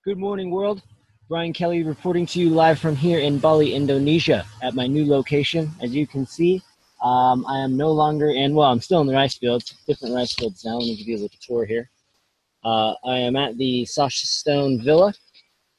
Good morning, world. Brian Kelly reporting to you live from here in Bali, Indonesia, at my new location. As you can see, I am no longer in, well, I'm still in the rice fields, different rice fields now. Let me give you a little tour here. I am at the Sasha Stone Villa,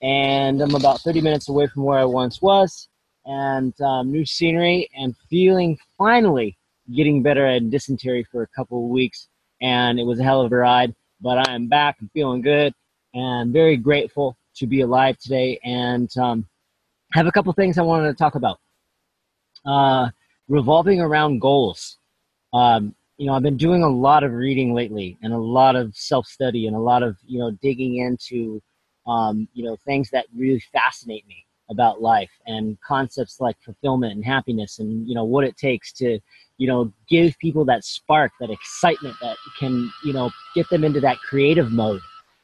and I'm about 30 minutes away from where I once was, and new scenery, and feeling finally getting better. I had dysentery for a couple of weeks, and it was a hell of a ride, but I am back. I'm feeling good and very grateful to be alive today, and have a couple things I wanted to talk about. Uh, Revolving around goals. I've been doing a lot of reading lately and a lot of self-study and a lot of, digging into, things that really fascinate me about life and concepts like fulfillment and happiness and, what it takes to, give people that spark, that excitement that can, get them into that creative mode.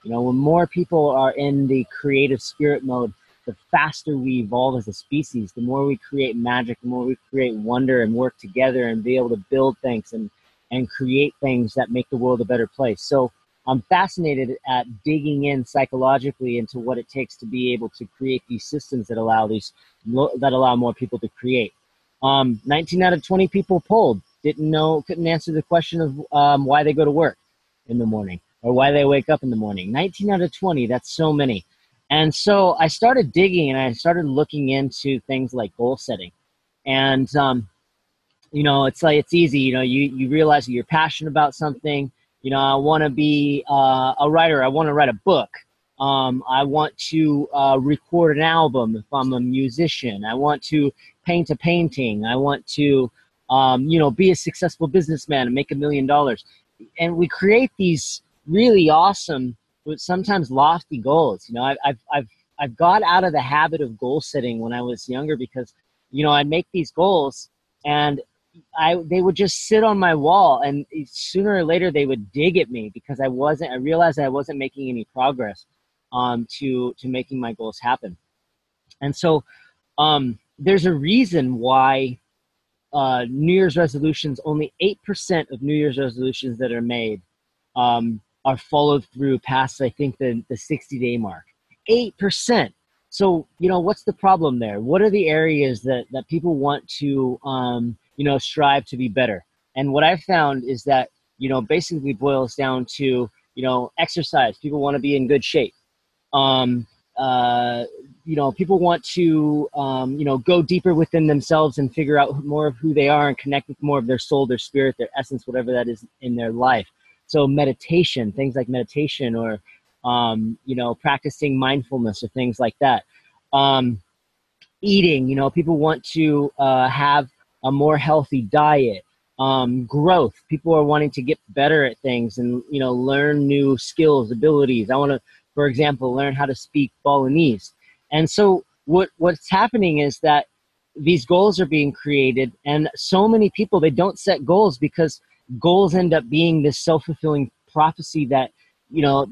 When more people are in the creative spirit mode, the faster we evolve as a species, the more we create magic, the more we create wonder and work together and be able to build things and create things that make the world a better place. So I'm fascinated at digging in psychologically into what it takes to be able to create these systems that allow more people to create. 19 out of 20 people polled couldn't answer the question of why they go to work in the morning or why they wake up in the morning. 19 out of 20, that's so many. And so I started digging and I started looking into things like goal setting. And it's easy. You realize that you're passionate about something. I want to be a writer. I want to write a book. I want to record an album if I'm a musician. I want to paint a painting. I want to, be a successful businessman and make $1 million. And we create these really awesome, but sometimes lofty goals. I've got out of the habit of goal setting when I was younger because, I'd make these goals and they would just sit on my wall, and sooner or later they would dig at me because I realized I wasn't making any progress to making my goals happen. And so there's a reason why New Year's resolutions, only 8% of New Year's resolutions that are made are followed through past, I think, the 60-day mark. 8%. So, what's the problem there? What are the areas that people want to, strive to be better? And what I've found is that, basically boils down to, exercise. People want to be in good shape. Um, People want to, go deeper within themselves and figure out more of who they are and connect with more of their soul, their spirit, their essence, whatever that is in their life. So meditation, things like meditation or, practicing mindfulness or things like that. Eating, people want to have a more healthy diet. Growth, people are wanting to get better at things and, learn new skills, abilities. I want to, for example, learn how to speak Balinese. And so what's happening is that these goals are being created, and so many people, they don't set goals because goals end up being this self-fulfilling prophecy that,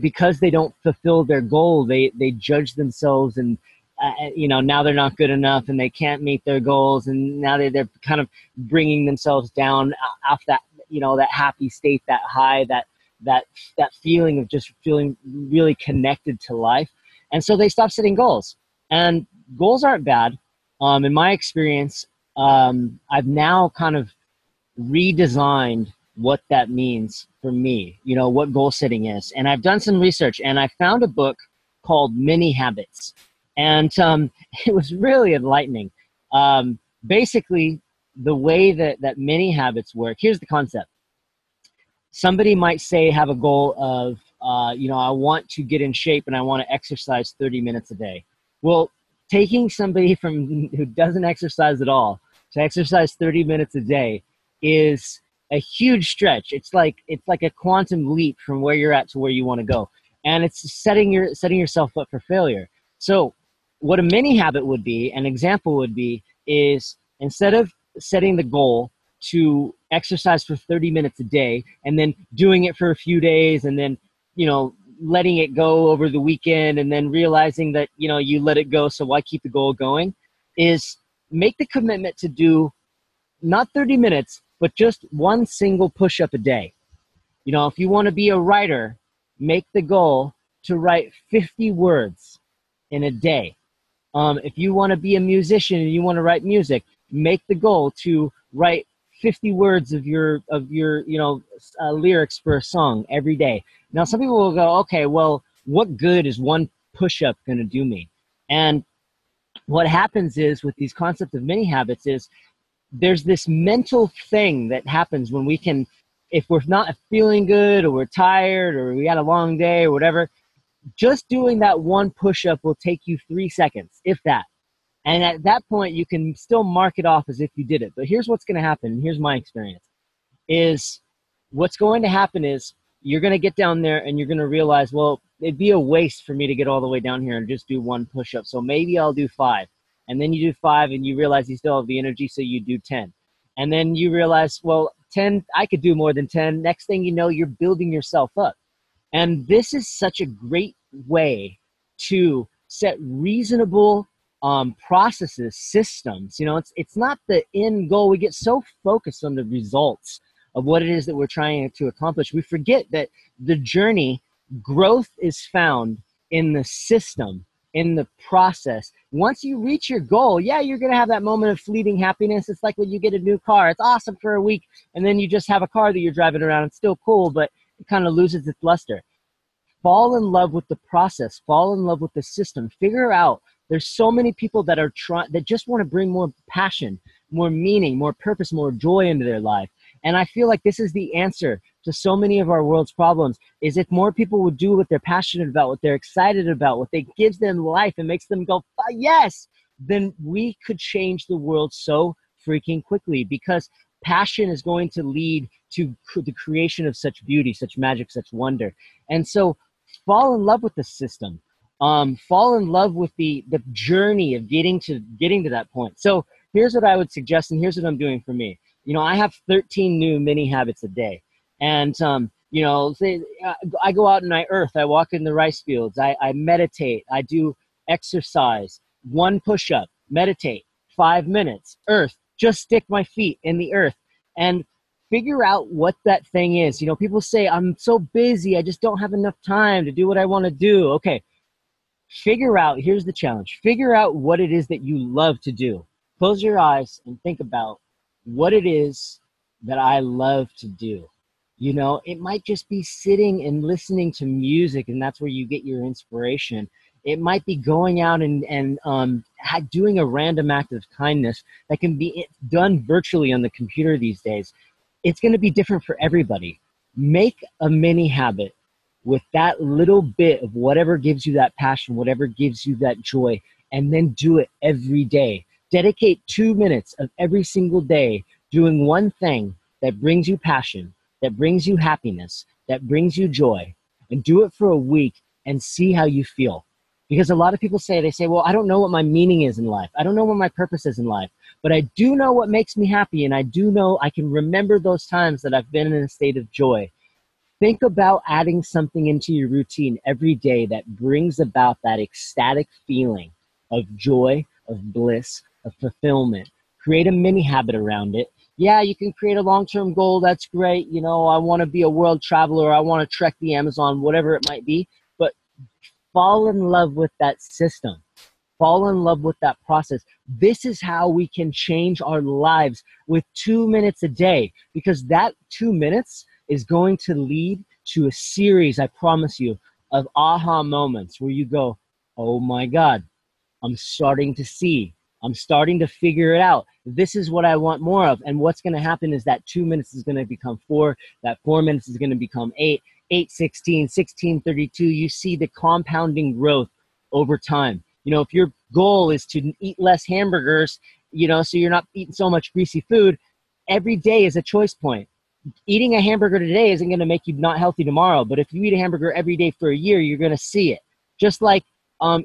because they don't fulfill their goal, they judge themselves and, now they're not good enough and they can't meet their goals. And now they're kind of bringing themselves down off that, that happy state, that high, that feeling of just feeling really connected to life. And so they stop setting goals, and goals aren't bad. In my experience, I've now kind of redesigned what that means for me, what goal setting is. And I've done some research, and I found a book called Mini Habits. And it was really enlightening. Basically, the way that mini habits work, here's the concept. Somebody might say, have a goal of, I want to get in shape and I want to exercise 30 minutes a day. Well, taking somebody who doesn't exercise at all to exercise 30 minutes a day is a huge stretch. It's like a quantum leap from where you're at to where you want to go. And it's setting yourself up for failure. So what a mini habit would be, an example would be, is instead of setting the goal to exercise for 30 minutes a day and then doing it for a few days and then, letting it go over the weekend and then realizing that, you let it go, so why keep the goal going, is make the commitment to do not 30 minutes, but just one single push-up a day. If you want to be a writer, make the goal to write 50 words in a day. If you want to be a musician and you want to write music, make the goal to write 50 words of your lyrics for a song every day. Now, some people will go, okay, well, what good is one push-up going to do me? And what happens is with these concepts of mini habits is there's this mental thing that happens when we can, if we're not feeling good or we're tired or we had a long day or whatever, just doing that one push-up will take you 3 seconds, if that. And at that point, you can still mark it off as if you did it. But here's what's going to happen, and here's my experience, is what's going to happen is you're going to get down there and you're going to realize, well, it'd be a waste for me to get all the way down here and just do one push-up. So maybe I'll do 5. And then you do 5 and you realize you still have the energy, so you do 10. And then you realize, well, 10, I could do more than 10. Next thing you know, you're building yourself up. And this is such a great way to set reasonable processes, systems. You know, it's not the end goal. We get so focused on the results of what it is that we're trying to accomplish. We forget that the journey, growth is found in the system, in the process. Once you reach your goal, yeah, you're going to have that moment of fleeting happiness. It's like when you get a new car. It's awesome for a week, and then you just have a car that you're driving around. It's still cool, but it kind of loses its luster. Fall in love with the process. Fall in love with the system. Figure out, there's so many people that are that just want to bring more passion, more meaning, more purpose, more joy into their life. And I feel like this is the answer to so many of our world's problems, is if more people would do what they're passionate about, what they're excited about, what they gives them life and makes them go, yes, then we could change the world so freaking quickly, because passion is going to lead to the creation of such beauty, such magic, such wonder. And so fall in love with the system. Fall in love with the journey of getting to that point. So here's what I would suggest, and here's what I'm doing for me. You know, I have 13 new mini habits a day. And, you know, I go out and I earth. I walk in the rice fields. I meditate. I do exercise. 1 push-up, meditate, 5 minutes, earth. Just stick my feet in the earth and figure out what that thing is. You know, people say, I'm so busy, I just don't have enough time to do what I want to do. Okay, figure out, here's the challenge. Figure out what it is that you love to do. Close your eyes and think about what it is that I love to do. You know, it might just be sitting and listening to music, and that's where you get your inspiration. It might be going out and doing a random act of kindness that can be done virtually on the computer these days. It's going to be different for everybody. Make a mini habit with that little bit of whatever gives you that passion, whatever gives you that joy, and then do it every day. Dedicate 2 minutes of every single day doing one thing that brings you passion, that brings you happiness, that brings you joy, and do it for a week and see how you feel. Because a lot of people say, well, I don't know what my meaning is in life. I don't know what my purpose is in life, but I do know what makes me happy. And I do know I can remember those times that I've been in a state of joy. Think about adding something into your routine every day that brings about that ecstatic feeling of joy, of bliss, of fulfillment. Create a mini habit around it. Yeah, you can create a long-term goal. That's great. You know, I want to be a world traveler. I want to trek the Amazon, whatever it might be. But fall in love with that system. Fall in love with that process. This is how we can change our lives with 2 minutes a day, because that 2 minutes is going to lead to a series, I promise you, of aha moments where you go, oh my God, I'm starting to see. I'm starting to figure it out. This is what I want more of. And what's going to happen is that 2 minutes is going to become 4. That 4 minutes is going to become 8, 8:16, 16:32. You see the compounding growth over time. You know, if your goal is to eat less hamburgers, you know, so you're not eating so much greasy food, every day is a choice point. Eating a hamburger today isn't going to make you not healthy tomorrow. But if you eat a hamburger every day for a year, you're going to see it. Just like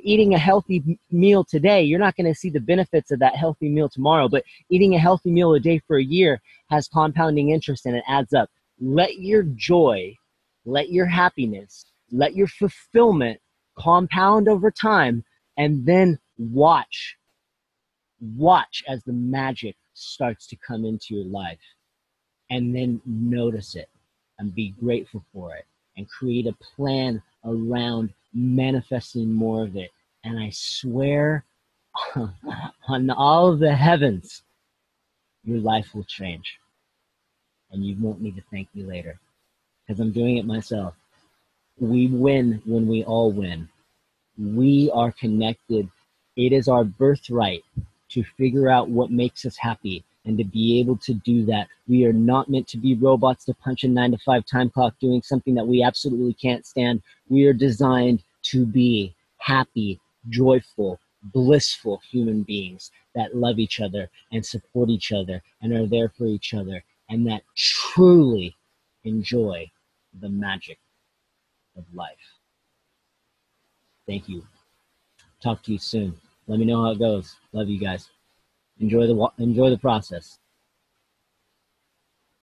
eating a healthy meal today, you're not going to see the benefits of that healthy meal tomorrow, but eating a healthy meal a day for a year has compounding interest and it adds up. Let your joy, let your happiness, let your fulfillment compound over time, and then watch as the magic starts to come into your life, and then notice it and be grateful for it and create a plan around manifesting more of it. And I swear on all of the heavens, your life will change. And you won't need to thank me later because I'm doing it myself. We win when we all win. We are connected. It is our birthright to figure out what makes us happy and to be able to do that. We are not meant to be robots to punch a 9 to 5 time clock doing something that we absolutely can't stand. We are designed to be happy, joyful, blissful human beings that love each other and support each other and are there for each other and that truly enjoy the magic of life. Thank you. Talk to you soon. Let me know how it goes. Love you guys. Enjoy the process.